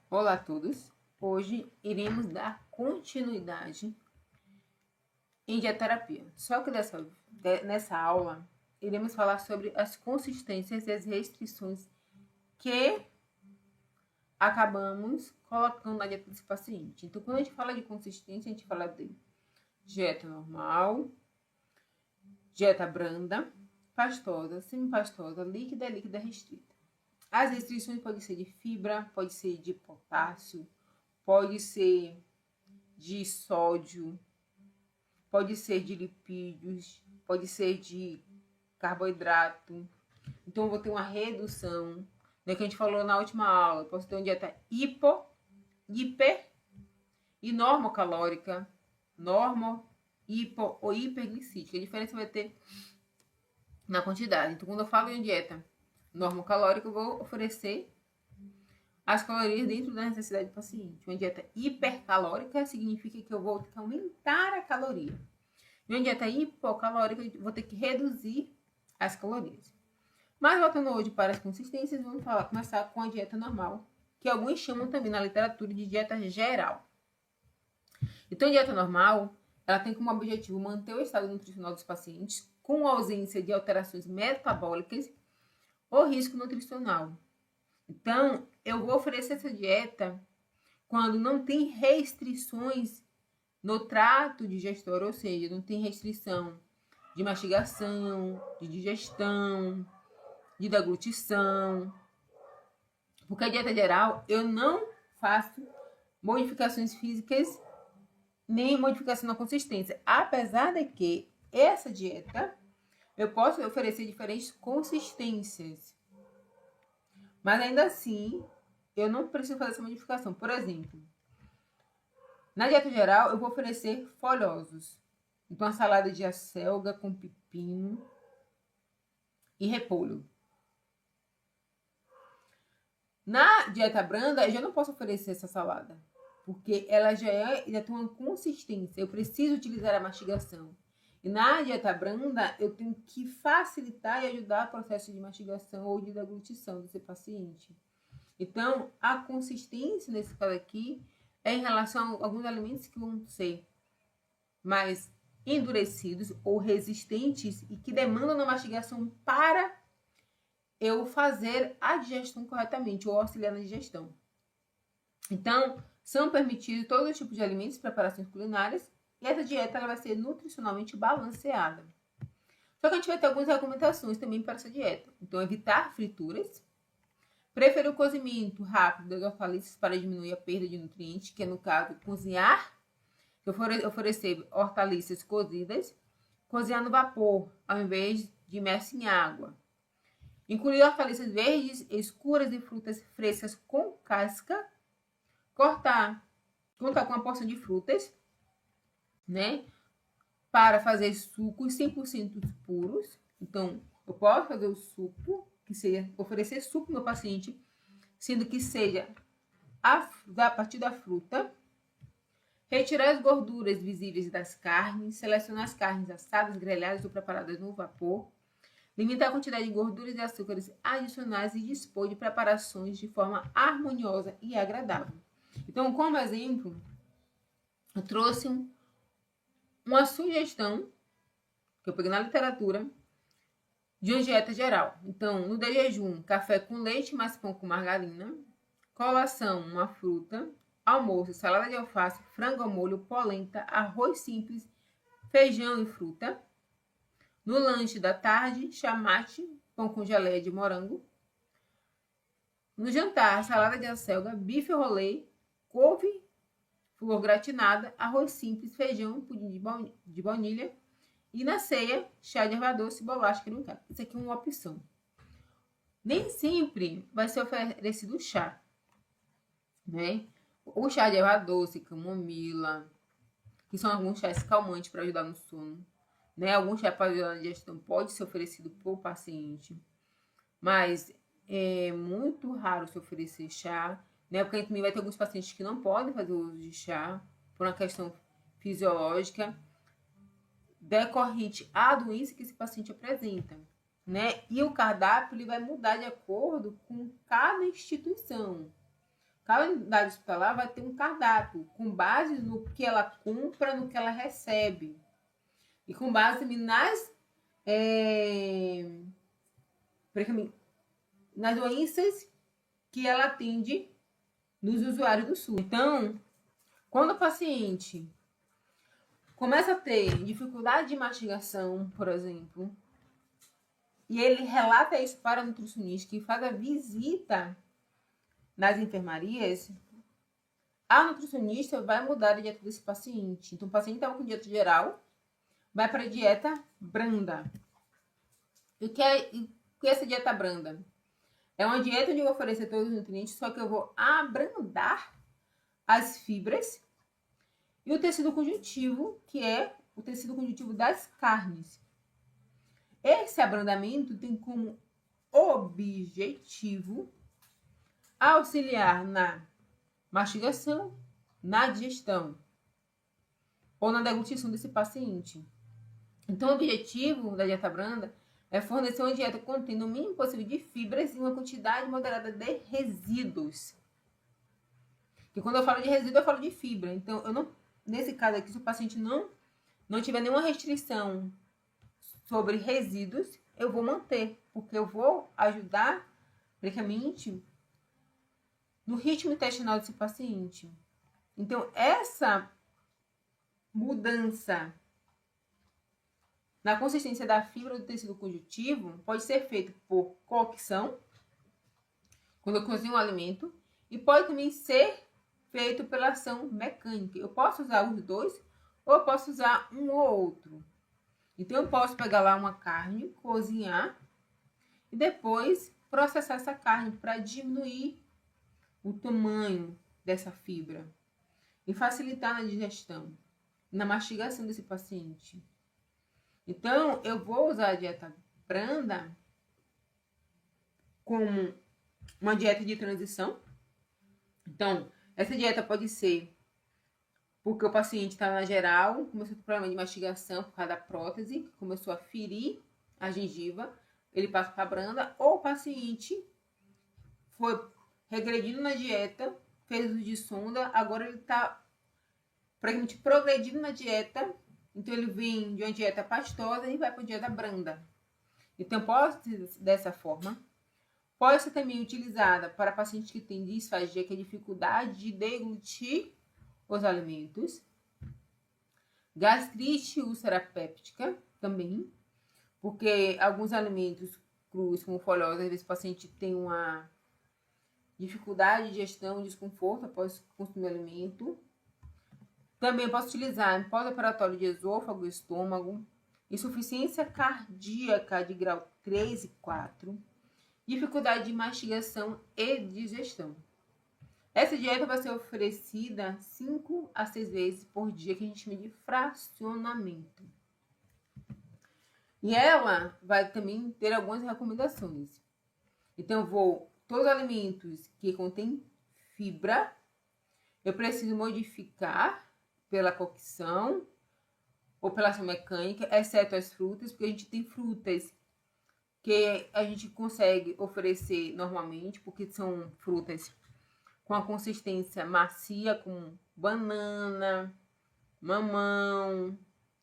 Olá a todos! Hoje iremos dar continuidade em dietoterapia. Só que nessa aula iremos falar sobre as consistências e as restrições que acabamos colocando na dieta desse paciente. Então, quando a gente fala de consistência, a gente fala de dieta normal, dieta branda, pastosa, semipastosa, líquida, líquida restrita. As restrições podem ser de fibra, pode ser de potássio, pode ser de sódio, pode ser de lipídios, pode ser de carboidrato. Então, eu vou ter uma redução, né, que a gente falou na última aula. Eu posso ter uma dieta hiper e normocalórica, hipo ou hiperglicídica. A diferença vai ter na quantidade. Então, quando eu falo em dieta normocalórica, eu vou oferecer as calorias dentro da necessidade do paciente. Uma dieta hipercalórica significa que eu vou ter que aumentar a caloria. E uma dieta hipocalórica, eu vou ter que reduzir as calorias. Mas voltando hoje para as consistências, vamos começar com a dieta normal, que alguns chamam também na literatura de dieta geral. Então, a dieta normal, ela tem como objetivo manter o estado nutricional dos pacientes com ausência de alterações metabólicas ou risco nutricional. Então, eu vou oferecer essa dieta quando não tem restrições no trato digestório, ou seja, não tem restrição de mastigação, de digestão, de deglutição. Porque a dieta geral, eu não faço modificações físicas nem modificação na consistência. Apesar de que essa dieta, eu posso oferecer diferentes consistências. Mas ainda assim, eu não preciso fazer essa modificação. Por exemplo, na dieta geral, eu vou oferecer folhosos. Então, a salada de acelga com pepino e repolho. Na dieta branda, eu já não posso oferecer essa salada, porque ela já tem uma consistência. Eu preciso utilizar a mastigação. E na dieta branda, eu tenho que facilitar e ajudar o processo de mastigação ou de deglutição desse paciente. Então, a consistência nesse caso aqui é em relação a alguns alimentos que vão ser mais endurecidos ou resistentes e que demandam uma mastigação para eu fazer a digestão corretamente ou auxiliar na digestão. Então, são permitidos todos os tipos de alimentos, preparações culinárias, e essa dieta ela vai ser nutricionalmente balanceada. Só que a gente vai ter algumas recomendações também para essa dieta. Então, evitar frituras, preferir o cozimento rápido das hortaliças para diminuir a perda de nutrientes, que é, no caso, cozinhar, oferecer hortaliças cozidas, cozinhar no vapor, ao invés de imerso em água. Incluir hortaliças verdes, escuras e frutas frescas com casca. Contar com uma porção de frutas, né? Para fazer sucos 100% puros. Então, eu posso fazer o suco, que seja oferecer suco ao meu paciente, sendo que seja a partir da fruta. Retirar as gorduras visíveis das carnes, selecionar as carnes assadas, grelhadas ou preparadas no vapor. Limitar a quantidade de gorduras e açúcares adicionais e dispor de preparações de forma harmoniosa e agradável. Então, como exemplo, eu trouxe uma sugestão que eu peguei na literatura de uma dieta geral. Então, no de jejum, café com leite mais pão com margarina. Colação, uma fruta. Almoço, salada de alface, frango ao molho, polenta, arroz simples, feijão e fruta. No lanche da tarde, chamate, pão com geleia de morango. No jantar, salada de acelga, bife rolê, couve, flor gratinada, arroz simples, feijão, pudim de baunilha. E na ceia, chá de erva doce, bolacha creme-cracker. Isso aqui é uma opção. Nem sempre vai ser oferecido chá, né? O chá de erva doce, camomila, que são alguns chás calmantes para ajudar no sono. Né? Algum chá para ajudar na digestão pode ser oferecido para o paciente, mas é muito raro se oferecer chá, né? Porque a gente também vai ter alguns pacientes que não podem fazer uso de chá por uma questão fisiológica decorrente à doença que esse paciente apresenta, né? E o cardápio ele vai mudar de acordo com cada instituição. Cada unidade hospitalar vai ter um cardápio com base no que ela compra, no que ela recebe. E com base nas, nas doenças que ela atende nos usuários do SUS. Então, quando o paciente começa a ter dificuldade de mastigação, por exemplo, e ele relata isso para o nutricionista, que faz a visita nas enfermarias, a nutricionista vai mudar a dieta desse paciente. Então, o paciente estava com dieta geral, vai para a dieta branda. O que é essa dieta branda? É uma dieta onde eu vou oferecer todos os nutrientes, só que eu vou abrandar as fibras e o tecido conjuntivo, que é o tecido conjuntivo das carnes. Esse abrandamento tem como objetivo auxiliar na mastigação, na digestão ou na deglutição desse paciente. Então, o objetivo da dieta branda é fornecer uma dieta contendo o mínimo possível de fibras e uma quantidade moderada de resíduos. Porque quando eu falo de resíduo, eu falo de fibra. Então, eu não, nesse caso aqui, se o paciente não tiver nenhuma restrição sobre resíduos, eu vou manter, porque eu vou ajudar, praticamente, no ritmo intestinal desse paciente. Então, essa mudança na consistência da fibra do tecido conjuntivo pode ser feita por cocção, quando eu cozinho um alimento, e pode também ser feito pela ação mecânica. Eu posso usar os dois, ou eu posso usar um ou outro. Então, eu posso pegar lá uma carne, cozinhar, e depois processar essa carne para diminuir o tamanho dessa fibra e facilitar na digestão, na mastigação desse paciente. Então, eu vou usar a dieta branda como uma dieta de transição. Então, essa dieta pode ser porque o paciente está na geral, começou com problema de mastigação por causa da prótese, que começou a ferir a gengiva, ele passa para a branda, ou o paciente foi regredindo na dieta, fez uso de sonda, agora ele está praticamente progredindo na dieta, então ele vem de uma dieta pastosa e vai para uma dieta branda. Então, pode ser dessa forma. Pode ser também utilizada para pacientes que têm disfagia, que é dificuldade de deglutir os alimentos. Gastrite úlcera péptica também, porque alguns alimentos crus, como folhosa, às vezes o paciente tem uma dificuldade de digestão, desconforto após consumir o alimento. Também posso utilizar em pós-operatório de esôfago e estômago, insuficiência cardíaca de grau 3 e 4, dificuldade de mastigação e digestão. Essa dieta vai ser oferecida 5 a 6 vezes por dia, que a gente chama de fracionamento. E ela vai também ter algumas recomendações. Então, todos os alimentos que contêm fibra, eu preciso modificar pela cocção ou pela ação mecânica, exceto as frutas, porque a gente tem frutas que a gente consegue oferecer normalmente, porque são frutas com a consistência macia, como banana, mamão,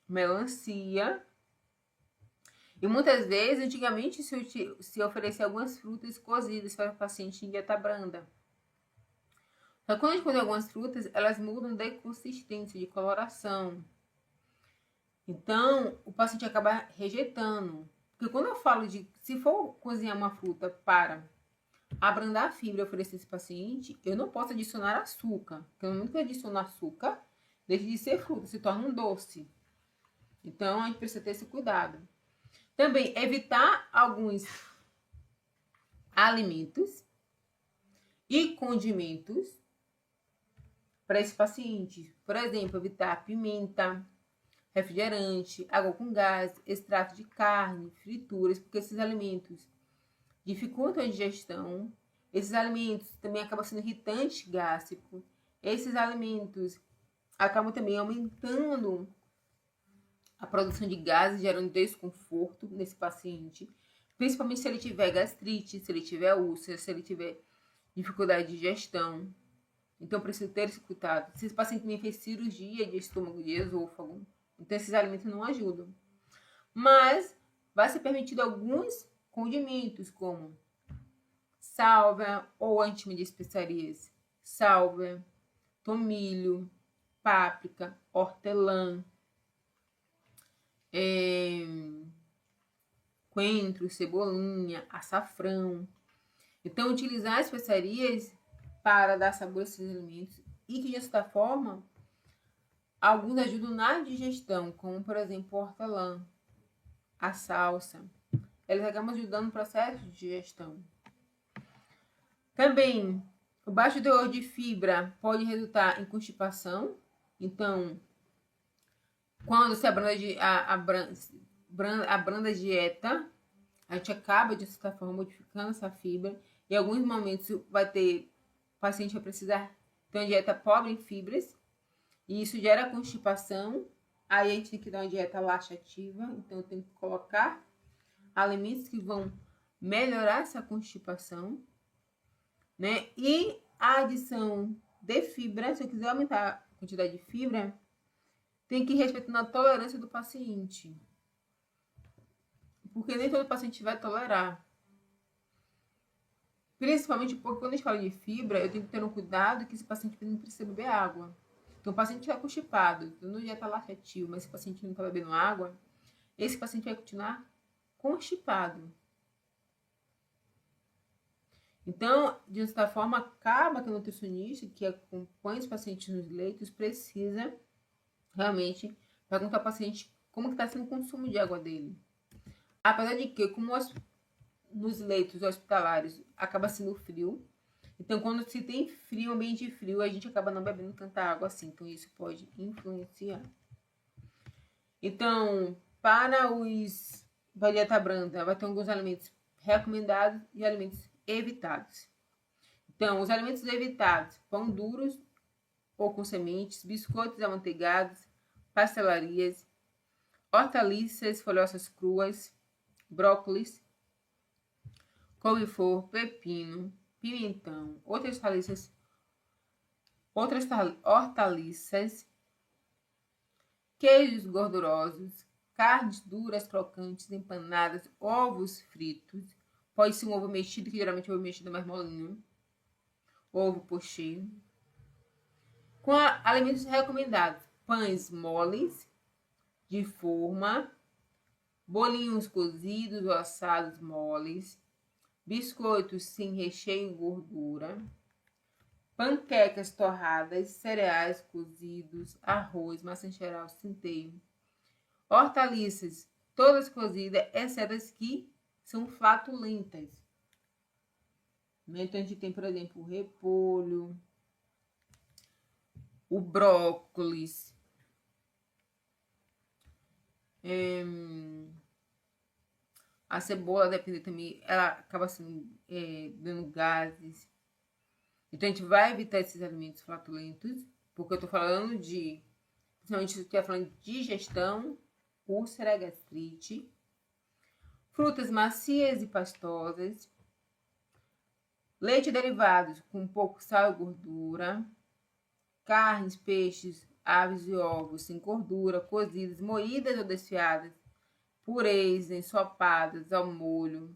melancia. E muitas vezes, antigamente, se oferecia algumas frutas cozidas para o paciente em dieta branda. Só que quando a gente come algumas frutas, elas mudam de consistência, de coloração. Então, o paciente acaba rejeitando. Porque quando eu falo se for cozinhar uma fruta para abrandar a fibra e oferecer esse paciente, eu não posso adicionar açúcar. Porque no momento que eu adiciono açúcar, deixa de ser fruta, se torna um doce. Então, a gente precisa ter esse cuidado. Também, evitar alguns alimentos e condimentos para esse paciente. Por exemplo, evitar pimenta, refrigerante, água com gás, extrato de carne, frituras, porque esses alimentos dificultam a digestão. Esses alimentos também acabam sendo irritante gástrico. Esses alimentos acabam também aumentando a produção de gases, gerando desconforto nesse paciente, principalmente se ele tiver gastrite, se ele tiver úlcera, se ele tiver dificuldade de digestão. Então, preciso ter esse cuidado. Se esse paciente também fez cirurgia de estômago e de esôfago, então esses alimentos não ajudam. Mas vai ser permitido alguns condimentos, como sálvia ou antes de especiarias. Sálvia, tomilho, páprica, hortelã, coentro, cebolinha, açafrão. Então, utilizar especiarias para dar sabor a esses alimentos e que, de certa forma, alguns ajudam na digestão, como, por exemplo, o hortelã, a salsa. Eles acabam ajudando no processo de digestão. Também, o baixo teor de fibra pode resultar em constipação. Então, quando se abranda a dieta, a gente acaba, de certa forma, modificando essa fibra. Em alguns momentos vai ter, o paciente vai precisar ter uma dieta pobre em fibras, e isso gera constipação. Aí a gente tem que dar uma dieta laxativa, então eu tenho que colocar alimentos que vão melhorar essa constipação, né? E a adição de fibra, se eu quiser aumentar a quantidade de fibra, tem que ir respeitando a tolerância do paciente. Porque nem todo paciente vai tolerar. Principalmente porque quando a gente fala de fibra, eu tenho que ter um cuidado que esse paciente não precisa beber água. Então, o paciente está constipado, não dieta laxativa, mas esse paciente não está bebendo água, esse paciente vai continuar constipado. Então, de certa forma, acaba que o nutricionista que acompanha os pacientes nos leitos precisa realmente perguntar ao paciente como está sendo o consumo de água dele. Apesar de que, como nos leitos hospitalares acaba sendo frio, então quando se tem frio, ambiente frio, a gente acaba não bebendo tanta água assim, então isso pode influenciar. Então, para a dieta branda, vai ter alguns alimentos recomendados e alimentos evitados. Então, os alimentos evitados: pão duros ou com sementes, biscoitos amanteigados, pastelarias, hortaliças folhosas cruas, brócolis, couve-flor, pepino, pimentão, outras hortaliças, queijos gordurosos, carnes duras, crocantes, empanadas, ovos fritos. Pode ser um ovo mexido, que geralmente o ovo mexido é mais molinho. Ovo pochê. Com alimentos recomendados: pães moles, de forma, bolinhos cozidos ou assados moles, biscoitos sem recheio e gordura, panquecas torradas, cereais cozidos, arroz, maçã geral, centeio, hortaliças todas cozidas, exceto as que são flatulentas. Então a gente tem, por exemplo, o repolho, o brócolis, a cebola, depende também, ela acaba sendo, dando gases. Então a gente vai evitar esses alimentos flatulentos, porque eu tô falando principalmente se eu estiver falando de digestão, úlcera, gastrite, frutas macias e pastosas, leite derivados com pouco sal e gordura, carnes, peixes, aves e ovos sem gordura, cozidas, moídas ou desfiadas, purês, ensopadas ao molho,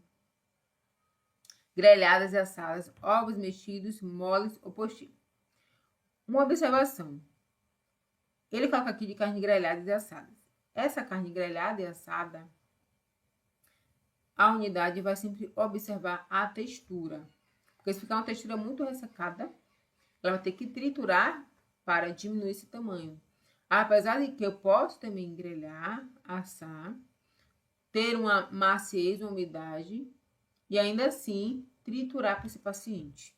grelhadas e assadas, ovos mexidos, moles ou pochê. Uma observação: ele coloca aqui de carne grelhada e assada. Essa carne grelhada e assada, a unidade vai sempre observar a textura. Porque se ficar uma textura muito ressecada, ela vai ter que triturar para diminuir esse tamanho. Apesar de que eu posso também grelhar, assar, ter uma maciez, uma umidade, e ainda assim triturar para esse paciente.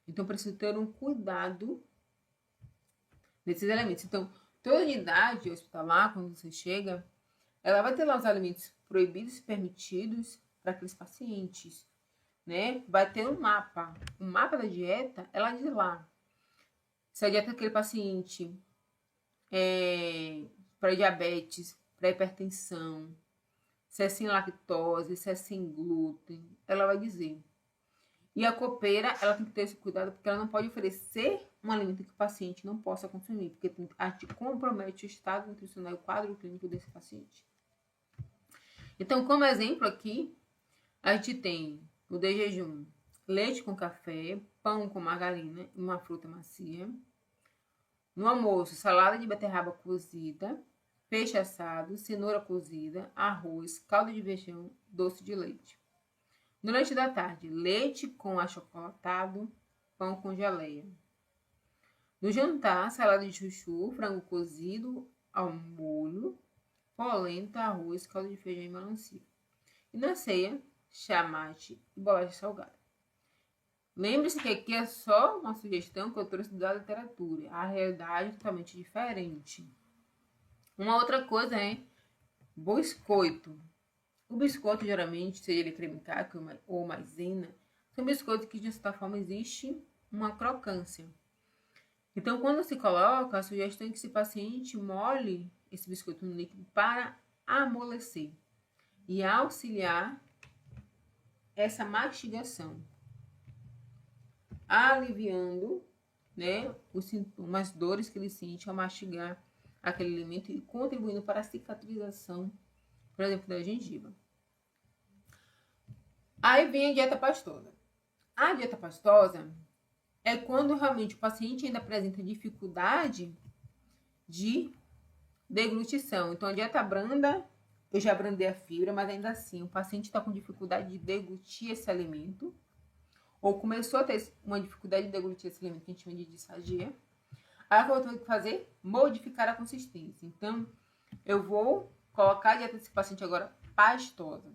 Então, preciso ter um cuidado nesses elementos. Então, toda unidade hospitalar, quando você chega, ela vai ter lá os alimentos proibidos e permitidos para aqueles pacientes, né? Vai ter um mapa da dieta, ela diz lá se a dieta daquele paciente é para diabetes, para hipertensão, se é sem lactose, se é sem glúten, ela vai dizer. E a copeira, ela tem que ter esse cuidado, porque ela não pode oferecer um alimento que o paciente não possa consumir, porque compromete o estado nutricional e o quadro clínico desse paciente. Então, como exemplo aqui, a gente tem o de jejum, leite com café, pão com margarina e uma fruta macia. No almoço, salada de beterraba cozida, peixe assado, cenoura cozida, arroz, caldo de feijão, doce de leite. No lanche da tarde, leite com achocolatado, pão com geleia. No jantar, salada de chuchu, frango cozido ao molho, polenta, arroz, caldo de feijão e melancia. E na ceia, chamate e bolacha salgada. Lembre-se que aqui é só uma sugestão que eu trouxe da literatura. A realidade é totalmente diferente. Uma outra coisa é biscoito. O biscoito, geralmente, seja ele creme caqui ou maisena, são biscoitos que, de certa forma, existe uma crocância. Então, quando se coloca, a sugestão é que esse paciente molhe esse biscoito no líquido para amolecer e auxiliar essa mastigação, aliviando, né, os sintomas, as dores que ele sente ao mastigar aquele alimento e contribuindo para a cicatrização, por exemplo, da gengiva. Aí vem a dieta pastosa. A dieta pastosa é quando realmente o paciente ainda apresenta dificuldade de deglutição. Então, a dieta branda, eu já brandei a fibra, mas ainda assim, o paciente está com dificuldade de deglutir esse alimento, ou começou a ter uma dificuldade de deglutir esse alimento que a gente chama de disfagia. Aí, o que eu vou ter que fazer? Modificar a consistência. Então, eu vou colocar a dieta desse paciente agora pastosa.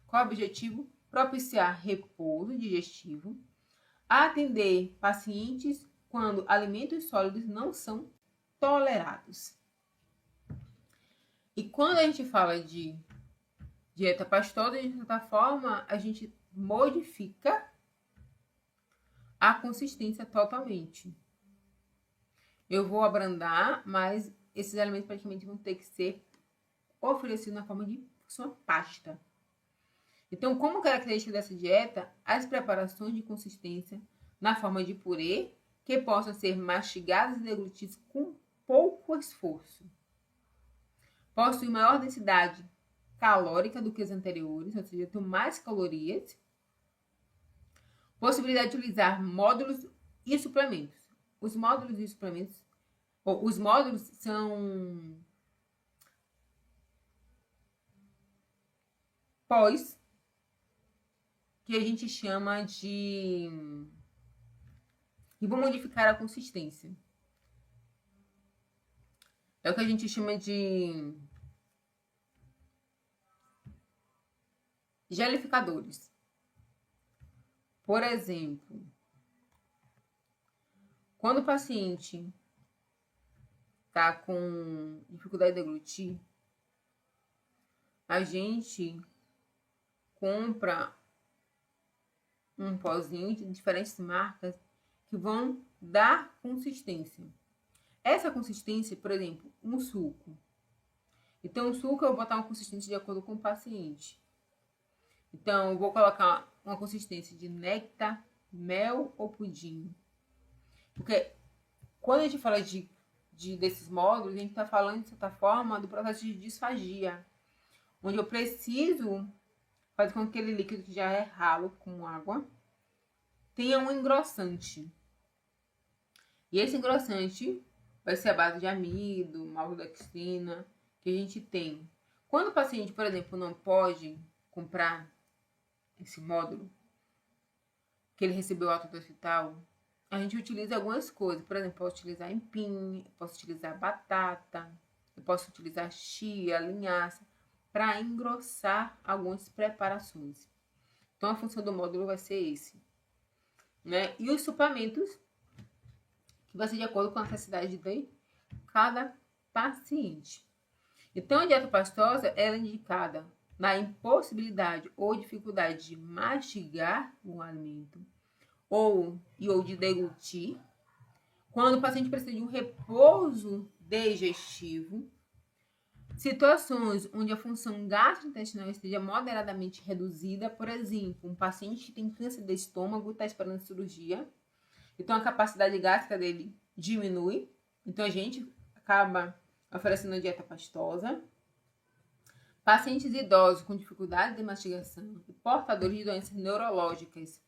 Qual é o objetivo? Propiciar repouso digestivo, atender pacientes quando alimentos sólidos não são tolerados. E quando a gente fala de dieta pastosa, de certa forma, a gente modifica a consistência totalmente. Eu vou abrandar, mas esses alimentos praticamente vão ter que ser oferecidos na forma de uma pasta. Então, como característica dessa dieta, as preparações de consistência na forma de purê, que possam ser mastigadas e deglutidas com pouco esforço. Possui maior densidade calórica do que os anteriores, ou seja, tem mais calorias. Possibilidade de utilizar módulos e suplementos. Os módulos e suplementos, os módulos são pós, que a gente chama de... E vou modificar a consistência. É o que a gente chama de gelificadores. Por exemplo, quando o paciente está com dificuldade de deglutir, a gente compra um pozinho de diferentes marcas que vão dar consistência. Essa consistência, por exemplo, um suco. Então, o suco eu vou botar uma consistência de acordo com o paciente. Então, eu vou colocar uma consistência de néctar, mel ou pudim. Porque quando a gente fala desses módulos, a gente está falando, de certa forma, do processo de disfagia. Onde eu preciso fazer com que aquele líquido que já é ralo com água tenha um engrossante. E esse engrossante vai ser a base de amido, maltodextrina, que a gente tem. Quando o paciente, por exemplo, não pode comprar esse módulo, que ele recebeu alta do hospital, a gente utiliza algumas coisas. Por exemplo, eu posso utilizar empim, eu posso utilizar batata, eu posso utilizar chia, linhaça, para engrossar algumas preparações. Então, a função do módulo vai ser esse. Né? E os suplementos, que vai ser de acordo com a necessidade de cada paciente. Então, a dieta pastosa ela é indicada na impossibilidade ou dificuldade de mastigar o alimento ou de deglutir, quando o paciente precisa de um repouso digestivo, Situações onde a função gastrointestinal esteja moderadamente reduzida, por exemplo, um paciente que tem câncer de estômago está esperando cirurgia, então a capacidade gástrica dele diminui, então a gente acaba oferecendo a dieta pastosa. Pacientes idosos com dificuldade de mastigação e portadores de doenças neurológicas,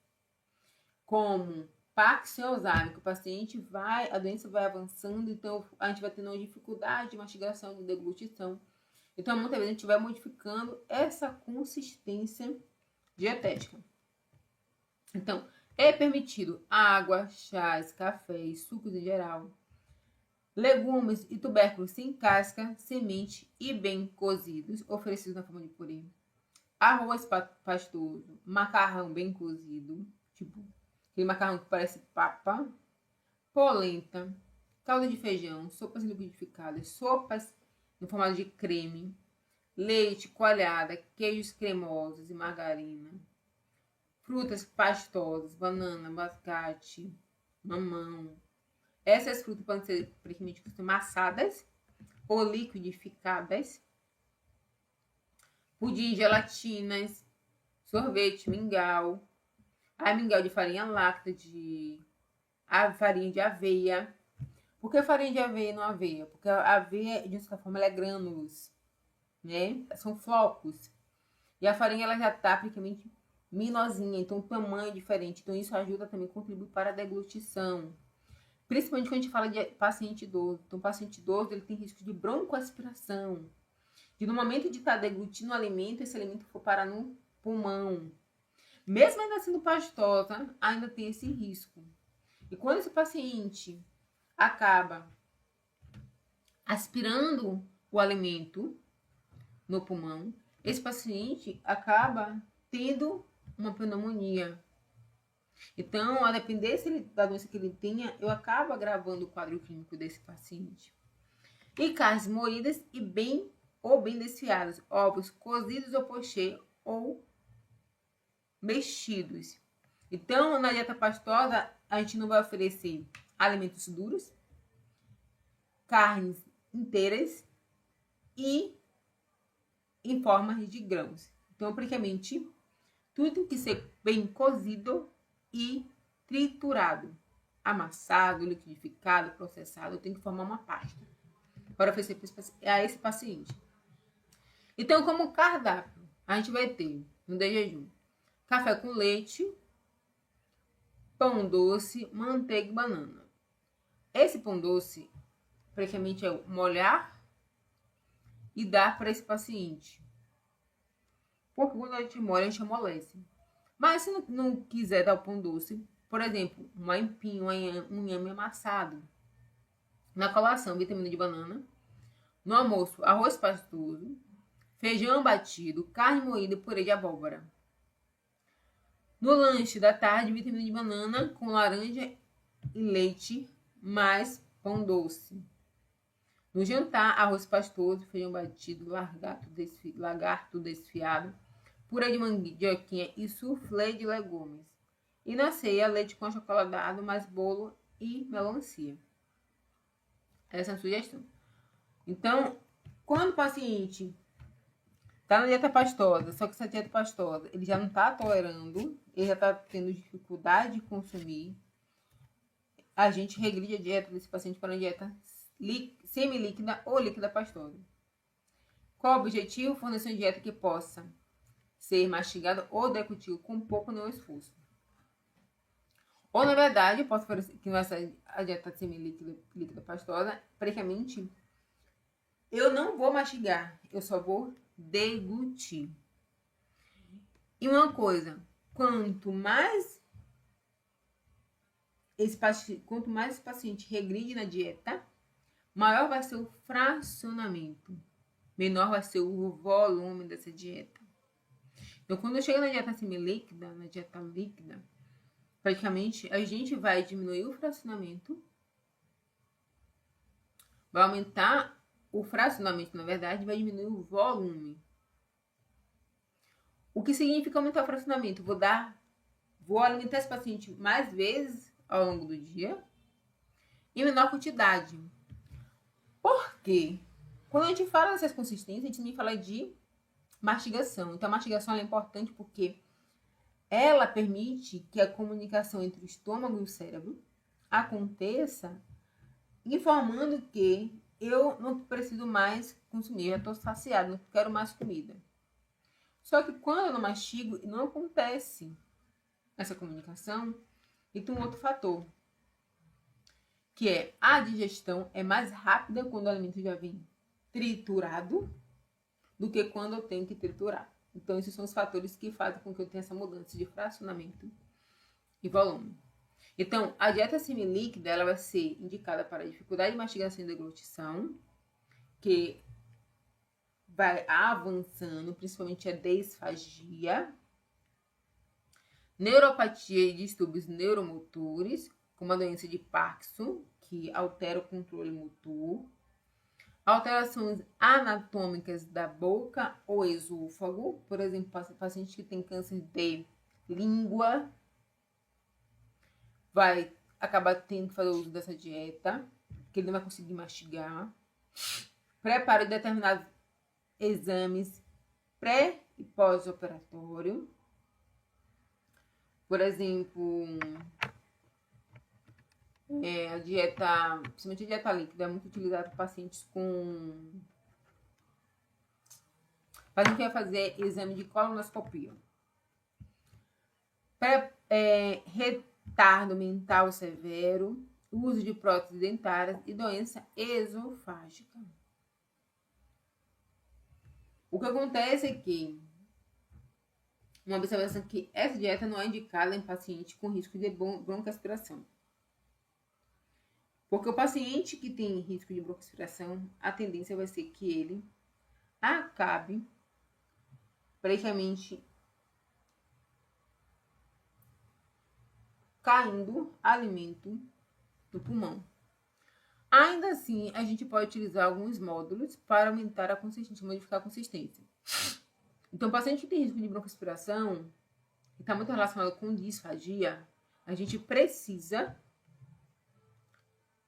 como Parkinson e Alzheimer, que a doença vai avançando, então a gente vai tendo uma dificuldade de mastigação, de deglutição. Então, muitas vezes a gente vai modificando essa consistência dietética. Então, é permitido água, chás, cafés, sucos em geral, legumes e tubérculos sem casca, semente e bem cozidos, oferecidos na forma de purê. Arroz pastoso, macarrão bem cozido, tipo aquele macarrão que parece papa, polenta, caldo de feijão, sopas liquidificadas, sopas no formato de creme, leite, coalhada, queijos cremosos e margarina, frutas pastosas, banana, abacate, mamão. Essas frutas podem ser praticamente amassadas ou liquidificadas. Pudim, gelatinas, sorvete, mingau. Mingau de farinha láctea, farinha de aveia. Por que farinha de aveia e não aveia? Porque a aveia, de certa forma, ela é grânulos, né? São flocos. E a farinha, ela já está praticamente menorzinha, então o tamanho é diferente. Então isso ajuda também a contribuir para a deglutição. Principalmente quando a gente fala de paciente idoso. Então o paciente idoso, ele tem risco de broncoaspiração. De no momento de estar deglutindo o alimento, esse alimento for parar no pulmão. Mesmo ainda sendo pastosa, ainda tem esse risco. E quando esse paciente acaba aspirando o alimento no pulmão, esse paciente acaba tendo uma pneumonia. Então, a depender da doença que ele tenha, eu acabo agravando o quadro clínico desse paciente. E carnes moídas e bem desfiadas, ovos cozidos ou pochê ou mexidos. Então, na dieta pastosa, a gente não vai oferecer alimentos duros, carnes inteiras e em forma de grãos. Então, praticamente, tudo tem que ser bem cozido e triturado, amassado, liquidificado, processado. Tem que formar uma pasta para oferecer a esse paciente. Então, como cardápio, a gente vai ter no de jejum café com leite, pão doce, manteiga e banana. Esse pão doce, praticamente, é molhar e dar para esse paciente. Porque quando a gente molha, a gente amolece. Mas se não quiser dar o pão doce, por exemplo, um aipim, um inhame amassado. Na colação, vitamina de banana. No almoço, arroz pastoso, feijão batido, carne moída e purê de abóbora. No lanche da tarde, vitamina de banana com laranja e leite, mais pão doce. No jantar, arroz pastoso, feijão batido, lagarto desfiado, purê de mandioquinha e soufflé de legumes. E na ceia, leite com achocolatado, mais bolo e melancia. Essa é a sugestão. Então, quando o paciente está na dieta pastosa, só que essa dieta pastosa ele já não está tolerando, ele já está tendo dificuldade de consumir, a gente regride a dieta desse paciente para uma dieta semi-líquida ou líquida pastosa. Qual o objetivo? Fornecer uma dieta que possa ser mastigada ou decutida com pouco no esforço. Ou, na verdade, eu posso oferecer que nessa a dieta semi-líquida pastosa, praticamente, eu não vou mastigar, eu só vou deglutir. E uma coisa, quanto mais esse paciente regride na dieta, maior vai ser o fracionamento, menor vai ser o volume dessa dieta. Então, quando eu chego na dieta semi-líquida, na dieta líquida, praticamente a gente vai diminuir o fracionamento, vai aumentar o fracionamento, na verdade, vai diminuir o volume. O que significa aumentar o fracionamento? Vou alimentar esse paciente mais vezes ao longo do dia em menor quantidade. Por quê? Quando a gente fala dessas consistências, a gente também fala de mastigação. Então, a mastigação é importante porque ela permite que a comunicação entre o estômago e o cérebro aconteça, informando que eu não preciso mais consumir, eu estou saciado, não quero mais comida. Só que quando eu não mastigo, não acontece essa comunicação. E tem um outro fator, que é a digestão é mais rápida quando o alimento já vem triturado do que quando eu tenho que triturar. Então, esses são os fatores que fazem com que eu tenha essa mudança de fracionamento e volume. Então, a dieta semilíquida ela vai ser indicada para dificuldade de mastigação e deglutição, que vai avançando, principalmente a disfagia, neuropatia e distúrbios neuromotores, como a doença de Parkinson, que altera o controle motor, alterações anatômicas da boca ou esôfago, por exemplo, paciente que tem câncer de língua, vai acabar tendo que fazer uso dessa dieta, porque ele não vai conseguir mastigar. Preparo de determinados exames pré e pós-operatório. Por exemplo, a dieta, principalmente a dieta líquida, é muito utilizada por pacientes com... Paciente que vai fazer exame de colonoscopia. Retardo mental severo, uso de próteses dentárias e doença esofágica. O que acontece é que uma observação que essa dieta não é indicada em paciente com risco de broncoaspiração. Porque o paciente que tem risco de broncoaspiração, a tendência vai ser que ele acabe praticamente caindo alimento no pulmão. Ainda assim, a gente pode utilizar alguns módulos para aumentar a consistência, modificar a consistência. Então, o paciente que tem risco de broncoaspiração, que está muito relacionado com disfagia, a gente precisa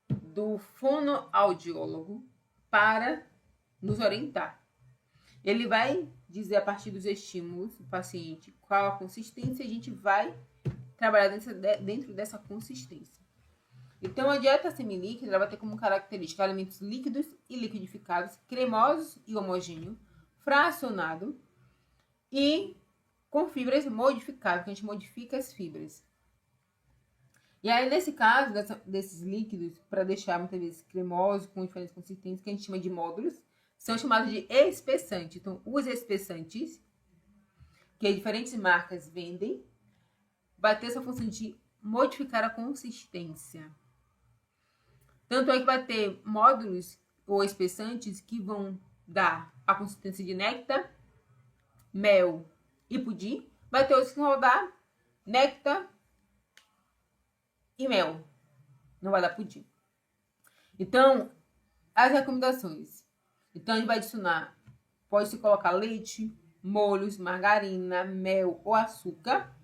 do fonoaudiólogo para nos orientar. Ele vai dizer a partir dos estímulos do paciente qual a consistência e a gente vai trabalhar dentro dessa consistência. Então, a dieta semilíquida vai ter como característica alimentos líquidos e liquidificados, cremosos e homogêneos, fracionado e com fibras modificadas, que a gente modifica as fibras. E aí, nesse caso, desses líquidos, para deixar muitas vezes cremosos, com diferentes consistências, que a gente chama de módulos, são chamados de espessantes. Então, os espessantes, que diferentes marcas vendem, vai ter essa função de modificar a consistência. Tanto é que vai ter módulos ou espessantes que vão dar a consistência de néctar, mel e pudim. Vai ter outros que vão dar néctar e mel. Não vai dar pudim. Então, as recomendações. Então, a gente vai adicionar, pode-se colocar leite, molhos, margarina, mel ou açúcar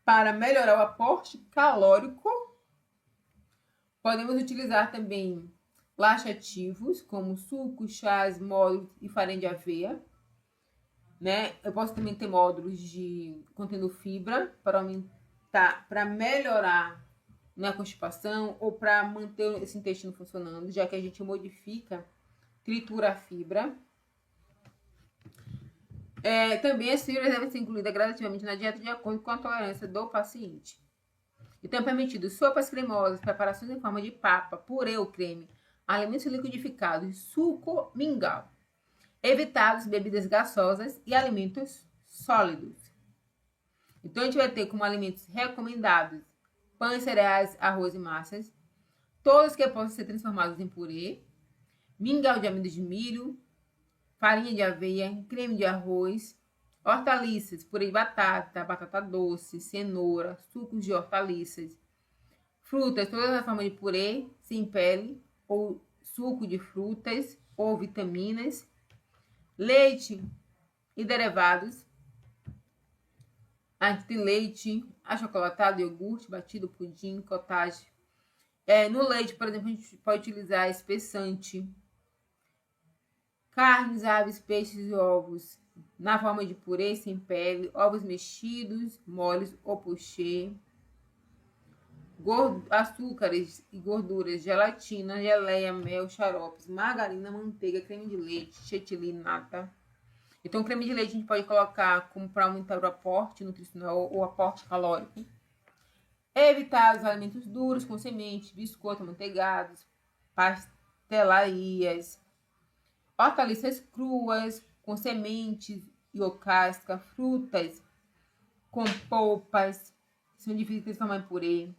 para melhorar o aporte calórico. Podemos utilizar também laxativos, como sucos, chás, módulos e farinha de aveia. Né? Eu posso também ter módulos de contendo fibra para aumentar, para melhorar na constipação ou para manter esse intestino funcionando, já que a gente modifica, tritura a fibra. Também as fibras devem ser incluídas gradativamente na dieta de acordo com a tolerância do paciente. Então, é permitido sopas cremosas, preparações em forma de papa, purê ou creme, alimentos liquidificados, suco, mingau. Evitados bebidas gasosas e alimentos sólidos. Então, a gente vai ter como alimentos recomendados pães, cereais, arroz e massas, todos que possam ser transformados em purê, mingau de amido de milho, farinha de aveia, creme de arroz, hortaliças, purê de batata, batata doce, cenoura, sucos de hortaliças, frutas, todas na forma de purê, sem pele, ou suco de frutas, ou vitaminas, leite e derivados. A gente tem leite achocolatado, iogurte, batido, pudim, cottage. No leite, por exemplo, a gente pode utilizar espessante, carnes, aves, peixes e ovos na forma de purê sem pele, ovos mexidos, moles ou pochê, açúcares e gorduras, gelatina, geleia, mel, xaropes, margarina, manteiga, creme de leite, chantilly, nata. Então, o creme de leite a gente pode colocar como para aumentar o aporte nutricional ou aporte calórico. Evitar os alimentos duros com sementes, biscoito, manteigados, pastelarias, hortaliças cruas com sementes e casca, frutas com polpas, que são difíceis de transformar em purê,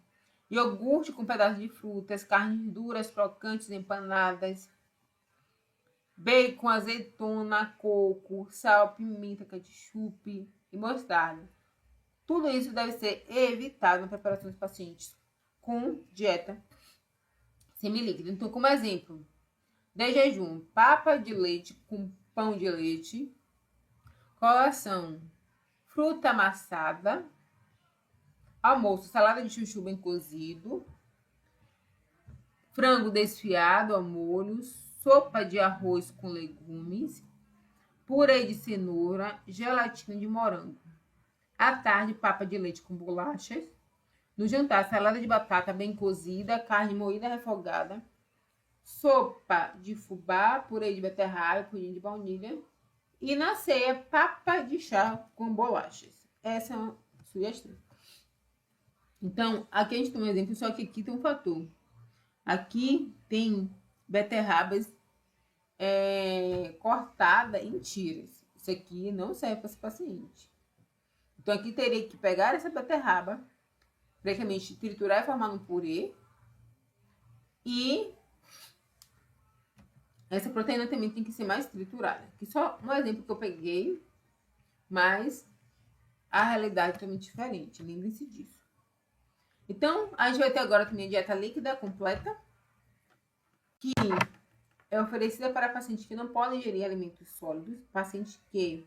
iogurte com pedaços de frutas, carnes duras, crocantes, empanadas, bacon, azeitona, coco, sal, pimenta, ketchup e mostarda. Tudo isso deve ser evitado na preparação dos pacientes com dieta semilíquida. Então, como exemplo, de jejum, papa de leite com pão de leite, colação, fruta amassada, almoço, salada de chuchu bem cozido, frango desfiado ao molho, sopa de arroz com legumes, purê de cenoura, gelatina de morango. À tarde, papa de leite com bolachas. No jantar, salada de batata bem cozida, carne moída refogada, sopa de fubá, purê de beterraba, pudim de baunilha. E na ceia, papa de chá com bolachas. Essa é uma sugestão. Então, aqui a gente tem um exemplo, só que aqui tem um fator. Aqui tem beterrabas cortada em tiras. Isso aqui não serve para esse paciente. Então, aqui teria que pegar essa beterraba, praticamente triturar e formar um purê. E essa proteína também tem que ser mais triturada. Aqui só um exemplo que eu peguei, mas a realidade é totalmente diferente. Lembre-se disso. Então, a gente vai ter agora também a dieta líquida completa, que é oferecida para pacientes que não podem ingerir alimentos sólidos, pacientes que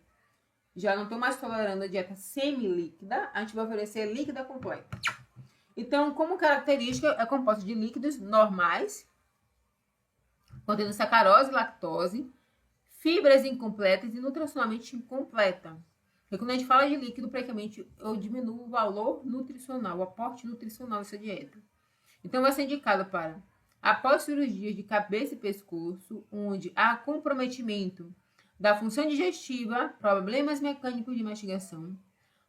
já não estão mais tolerando a dieta semilíquida, a gente vai oferecer líquida completa. Então, como característica, é composta de líquidos normais, contendo sacarose e lactose, fibras incompletas e nutricionalmente incompleta. Porque quando a gente fala de líquido, praticamente eu diminuo o valor nutricional, o aporte nutricional dessa dieta. Então, vai ser indicado para após cirurgias de cabeça e pescoço, onde há comprometimento da função digestiva, problemas mecânicos de mastigação,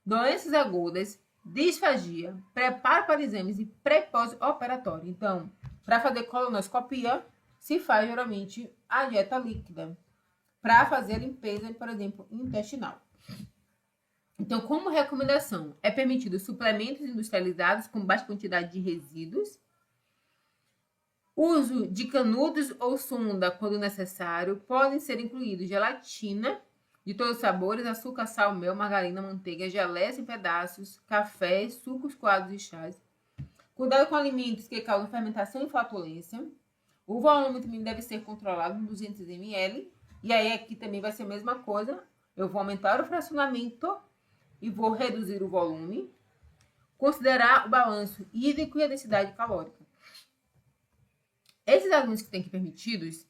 doenças agudas, disfagia, preparo para exames e pré-pós-operatório. Então, para fazer colonoscopia, se faz geralmente a dieta líquida, para fazer a limpeza, por exemplo, intestinal. Então, como recomendação, é permitido suplementos industrializados com baixa quantidade de resíduos, uso de canudos ou sonda quando necessário, podem ser incluídos gelatina de todos os sabores, açúcar, sal, mel, margarina, manteiga, geleia em pedaços, café, sucos coados e chás. Cuidado com alimentos que causam fermentação e flatulência. O volume também deve ser controlado em 200 ml. E aí aqui também vai ser a mesma coisa. Eu vou aumentar o fracionamento e vou reduzir o volume. Considerar o balanço hídrico e a densidade calórica. Esses alimentos que têm que permitidos,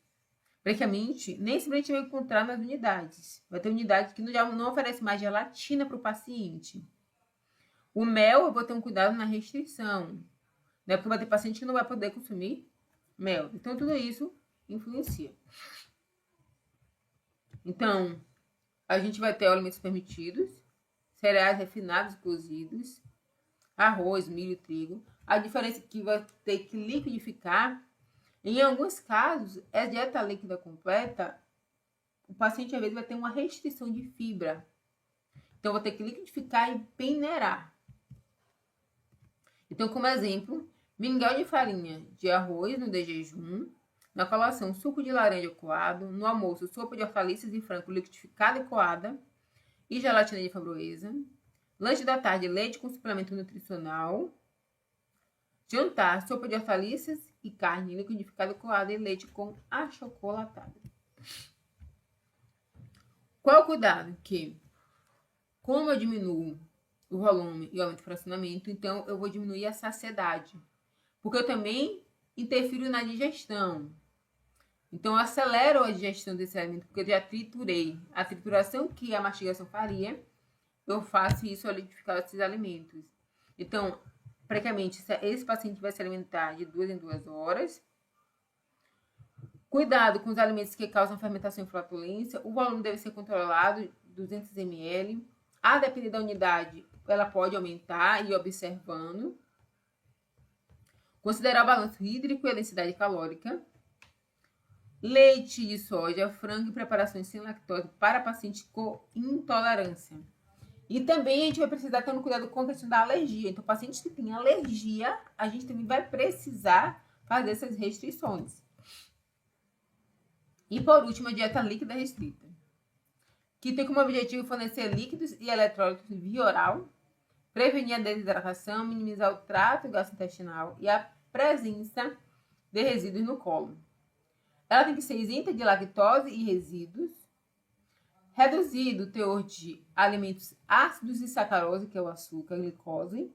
praticamente, nem sempre a gente vai encontrar nas unidades. Vai ter unidade que não oferece mais gelatina para o paciente. O mel, eu vou ter um cuidado na restrição, né? Porque vai ter paciente que não vai poder consumir mel. Então, tudo isso influencia. Então, a gente vai ter alimentos permitidos, cereais refinados, cozidos, arroz, milho, trigo. A diferença é que vai ter que liquidificar. Em alguns casos, a dieta líquida completa, o paciente às vezes vai ter uma restrição de fibra. Então, vou ter que liquidificar e peneirar. Então, como exemplo, mingau de farinha de arroz no de jejum, na colação, suco de laranja coado, no almoço, sopa de hortaliças e frango liquidificada e coada e gelatina de framboesa, lanche da tarde, leite com suplemento nutricional, jantar, sopa de hortaliças e carne liquidificada coada e leite com achocolatado. Qual o cuidado? Que, como eu diminuo o volume e aumento o fracionamento, então eu vou diminuir a saciedade. Porque eu também interfiro na digestão. Então, eu acelero a digestão desse alimento, porque eu já triturei. A trituração que a mastigação faria, eu faço isso ao liquidificar esses alimentos. Então, praticamente, esse paciente vai se alimentar de 2 em 2 horas. Cuidado com os alimentos que causam fermentação e flatulência. O volume deve ser controlado, 200 ml. A depender da unidade, ela pode aumentar e ir observando. Considerar o balanço hídrico e a densidade calórica. Leite de soja, frango e preparações sem lactose para pacientes com intolerância. E também a gente vai precisar ter um cuidado com a questão da alergia. Então, pacientes que têm alergia, a gente também vai precisar fazer essas restrições. E por último, a dieta líquida restrita, que tem como objetivo fornecer líquidos e eletrólitos via oral, prevenir a desidratação, minimizar o trato gastrointestinal e a presença de resíduos no colo. Ela tem que ser isenta de lactose e resíduos, reduzido o teor de alimentos ácidos e sacarose, que é o açúcar e glicose.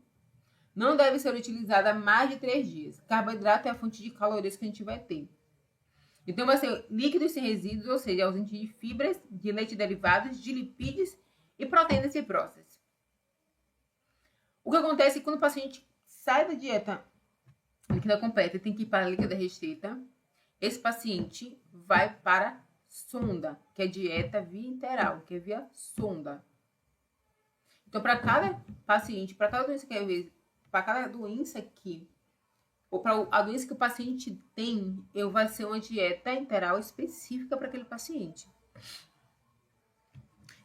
Não deve ser utilizada há mais de 3 dias. Carboidrato é a fonte de calorias que a gente vai ter. Então, vai ser líquidos sem resíduos, ou seja, ausente de fibras, de leite derivados, de lipídios e proteínas sem processos. O que acontece quando o paciente sai da dieta líquida completa e tem que ir para a líquida restrita, esse paciente vai para sonda, que é dieta via enteral, que é via sonda. Então, para cada paciente, para cada doença que ou para a doença que o paciente tem, vai ser uma dieta enteral específica para aquele paciente.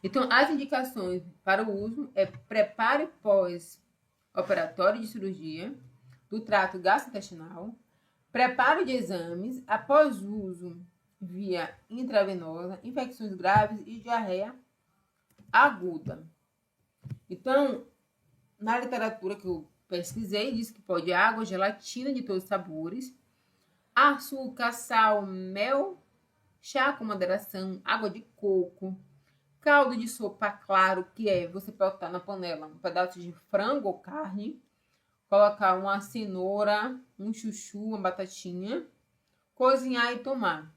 Então, as indicações para o uso é preparo pós-operatório de cirurgia do trato gastrointestinal, preparo de exames após uso via intravenosa, infecções graves e diarreia aguda. Então, na literatura que eu pesquisei, diz que pode água, gelatina de todos os sabores, açúcar, sal, mel, chá com moderação, água de coco, caldo de sopa claro, que é você botar na panela um pedaço de frango ou carne, colocar uma cenoura, um chuchu, uma batatinha, cozinhar e tomar.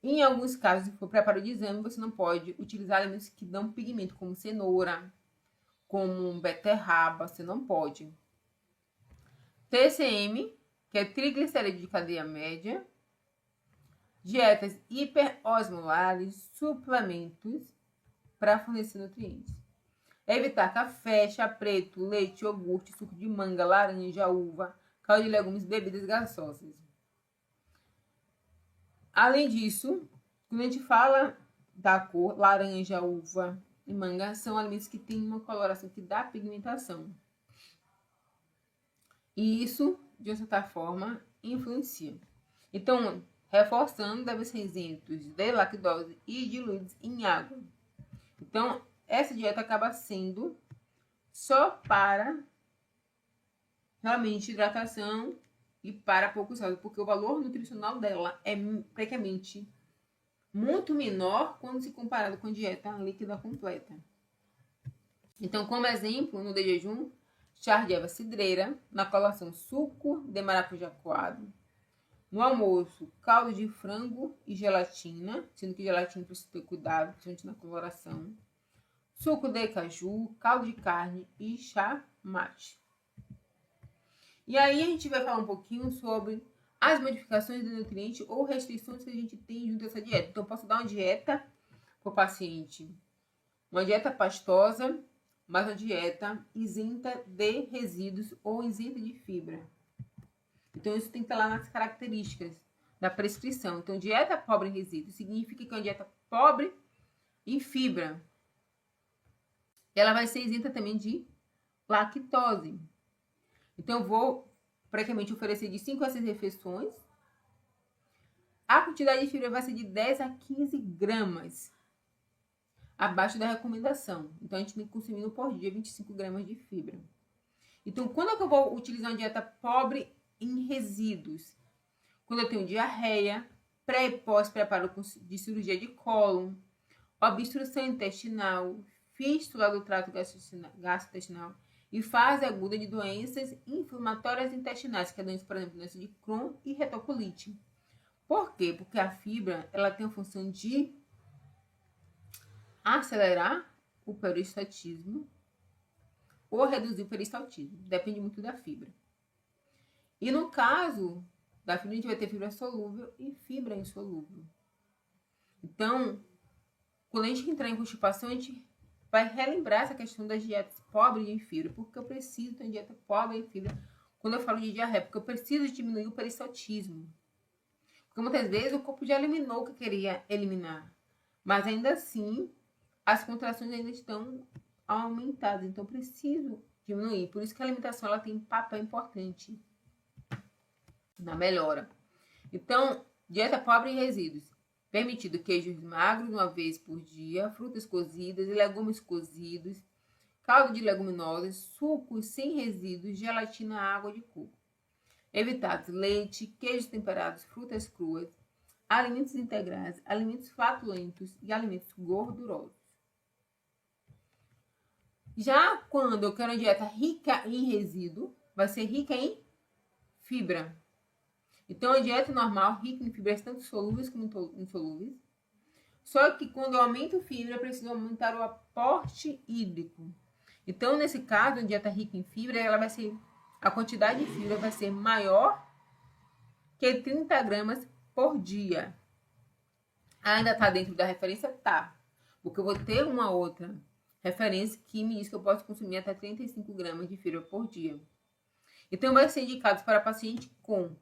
Em alguns casos, se for preparo de exame, você não pode utilizar alimentos que dão pigmento, como cenoura, como beterraba, você não pode. TCM, que é triglicerídeo de cadeia média, dietas hiperosmolares, suplementos para fornecer nutrientes. Evitar café, chá preto, leite, iogurte, suco de manga, laranja, uva, caldo de legumes, bebidas gasosas. Além disso, quando a gente fala da cor, laranja, uva e manga são alimentos que têm uma coloração que dá pigmentação. E isso, de certa forma, influencia. Então, reforçando, devem ser isentos de lactose e diluídos em água. Então, essa dieta acaba sendo só para realmente hidratação e para poucos sólidos, porque o valor nutricional dela é praticamente muito menor quando se comparado com a dieta líquida completa. Então, como exemplo, no de jejum, chá de erva cidreira, na colação suco de maracujá coado, no almoço, caldo de frango e gelatina, sendo que gelatina precisa ter cuidado, principalmente na coloração, suco de caju, caldo de carne e chá mate. E aí a gente vai falar um pouquinho sobre as modificações de nutrientes ou restrições que a gente tem junto a essa dieta. Então, eu posso dar uma dieta para o paciente, uma dieta pastosa, mas uma dieta isenta de resíduos ou isenta de fibra. Então, isso tem que estar lá nas características da prescrição. Então, dieta pobre em resíduos significa que é uma dieta pobre em fibra. Ela vai ser isenta também de lactose. Então, eu vou praticamente oferecer de 5 a 6 refeições. A quantidade de fibra vai ser de 10 a 15 gramas, abaixo da recomendação. Então, a gente tem que consumir por dia 25 gramas de fibra. Então, quando é que eu vou utilizar uma dieta pobre em resíduos? Quando eu tenho diarreia, pré e pós-preparo de cirurgia de cólon, obstrução intestinal, fístula do trato gastrointestinal e fase aguda de doenças inflamatórias intestinais, que é doença, por exemplo, doença de Crohn e retocolite. Por quê? Porque a fibra, ela tem a função de acelerar o peristaltismo ou reduzir o peristaltismo. Depende muito da fibra. E no caso da fibra, a gente vai ter fibra solúvel e fibra insolúvel. Então, quando a gente entrar em constipação, a gente vai relembrar essa questão das dietas pobres em fibra, porque eu preciso ter uma dieta pobre em fibra quando eu falo de diarreia, porque eu preciso diminuir o peristaltismo. Porque muitas vezes o corpo já eliminou o que queria eliminar, mas ainda assim as contrações ainda estão aumentadas, então eu preciso diminuir. Por isso que a alimentação ela tem um papel importante na melhora. Então, dieta pobre em resíduos. Permitido queijos magros uma vez por dia, frutas cozidas e legumes cozidos, caldo de leguminosas, sucos sem resíduos, gelatina, água de coco. Evitados leite, queijos temperados, frutas cruas, alimentos integrais, alimentos flatulentos e alimentos gordurosos. Já quando eu quero uma dieta rica em resíduo, vai ser rica em fibra. Então, a dieta normal, rica em fibras tanto solúveis como insolúveis. Só que quando eu aumento fibra, eu preciso aumentar o aporte hídrico. Então, nesse caso, a dieta rica em fibra, a quantidade de fibra vai ser maior que 30 gramas por dia. Ainda está dentro da referência? Tá. Porque eu vou ter uma outra referência que me diz que eu posso consumir até 35 gramas de fibra por dia. Então, vai ser indicado para paciente com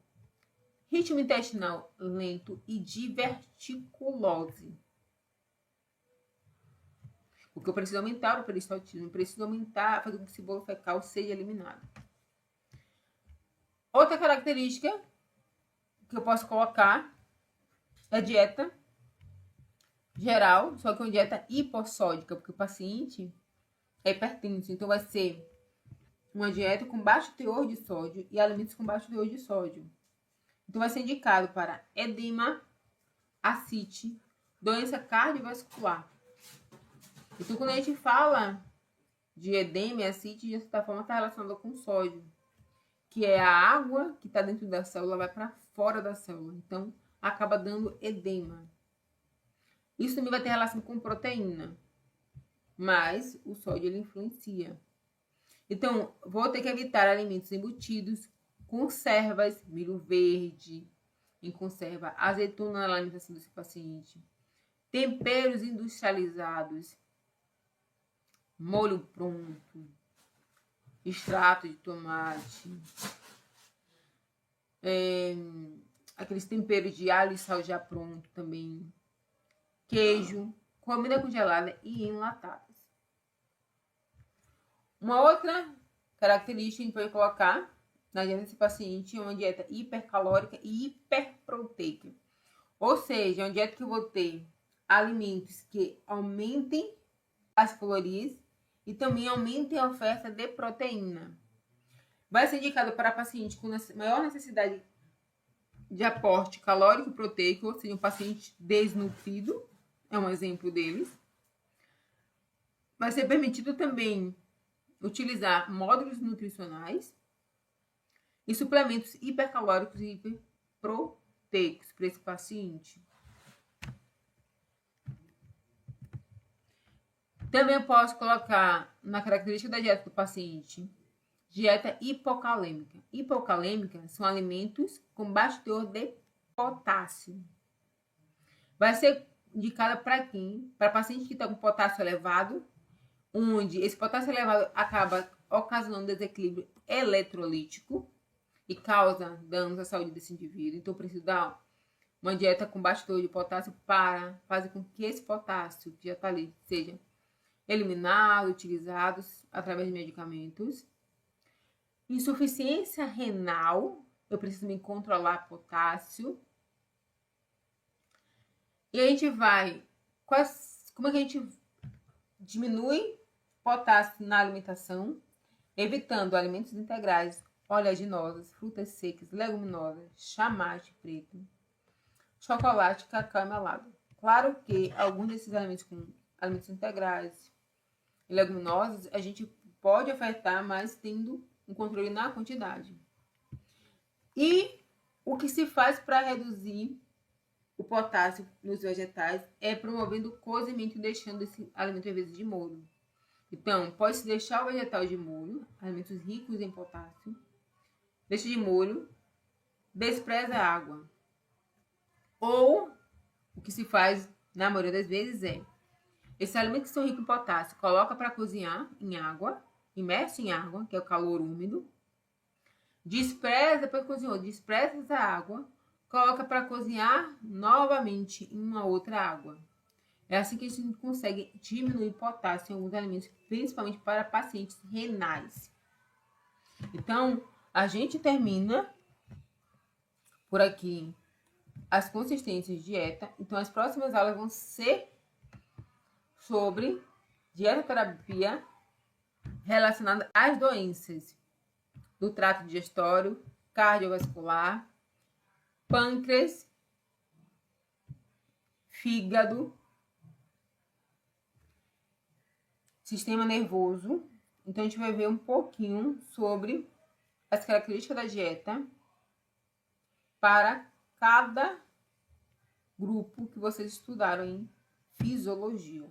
ritmo intestinal lento e diverticulose. Porque eu preciso aumentar o peristaltismo, preciso fazer com que esse bolo fecal seja eliminado. Outra característica que eu posso colocar é a dieta geral, só que é uma dieta hipossódica, porque o paciente é hipertenso, então vai ser uma dieta com baixo teor de sódio e alimentos com baixo teor de sódio. Então, vai ser indicado para edema, ascite, doença cardiovascular. Então, quando a gente fala de edema e ascite, de certa forma está relacionado com sódio, que é a água que está dentro da célula, vai para fora da célula. Então, acaba dando edema. Isso também vai ter relação com proteína, mas o sódio ele influencia. Então, vou ter que evitar alimentos embutidos, conservas, milho verde em conserva, azeitona na alimentação desse paciente, temperos industrializados, molho pronto, extrato de tomate, aqueles temperos de alho e sal já pronto também, queijo, comida congelada e enlatadas. Uma outra característica que a gente pode colocar na dieta desse paciente é uma dieta hipercalórica e hiperproteica. Ou seja, é uma dieta que eu vou ter alimentos que aumentem as calorias e também aumentem a oferta de proteína. Vai ser indicado para paciente com maior necessidade de aporte calórico e proteico, ou seja, um paciente desnutrido, é um exemplo deles. Vai ser permitido também utilizar módulos nutricionais e suplementos hipercalóricos e hiperproteicos para esse paciente. Também eu posso colocar na característica da dieta do paciente dieta hipocalêmica. Hipocalêmica são alimentos com baixo teor de potássio. Vai ser indicada para quem? Para paciente que está com potássio elevado, onde esse potássio elevado acaba ocasionando desequilíbrio eletrolítico e causa danos à saúde desse indivíduo. Então, eu preciso dar uma dieta com baixo teor de potássio para fazer com que esse potássio que já está ali seja eliminado, utilizado através de medicamentos. Insuficiência renal, eu preciso me controlar potássio. E a gente vai... como é que a gente diminui potássio na alimentação? Evitando alimentos integrais, oleaginosas, frutas secas, leguminosas, chamate preto, chocolate, cacau e melado. Claro que alguns desses alimentos com alimentos integrais e leguminosas a gente pode ofertar, mas tendo um controle na quantidade. E o que se faz para reduzir o potássio nos vegetais é promovendo o cozimento e deixando esse alimento às vezes de molho. Então, pode-se deixar o vegetal de molho, alimentos ricos em potássio, deixa de molho, despreza a água. Ou, o que se faz na maioria das vezes é, esses alimentos que são ricos em potássio, coloca para cozinhar em água, imerso em água, que é o calor úmido, despreza, depois cozinhou, despreza essa água, coloca para cozinhar novamente em uma outra água. É assim que a gente consegue diminuir o potássio em alguns alimentos, principalmente para pacientes renais. Então, a gente termina por aqui as consistências de dieta. Então, as próximas aulas vão ser sobre dietoterapia relacionada às doenças do trato digestório, cardiovascular, pâncreas, fígado, sistema nervoso. Então, a gente vai ver um pouquinho sobre as características da dieta para cada grupo que vocês estudaram em fisiologia.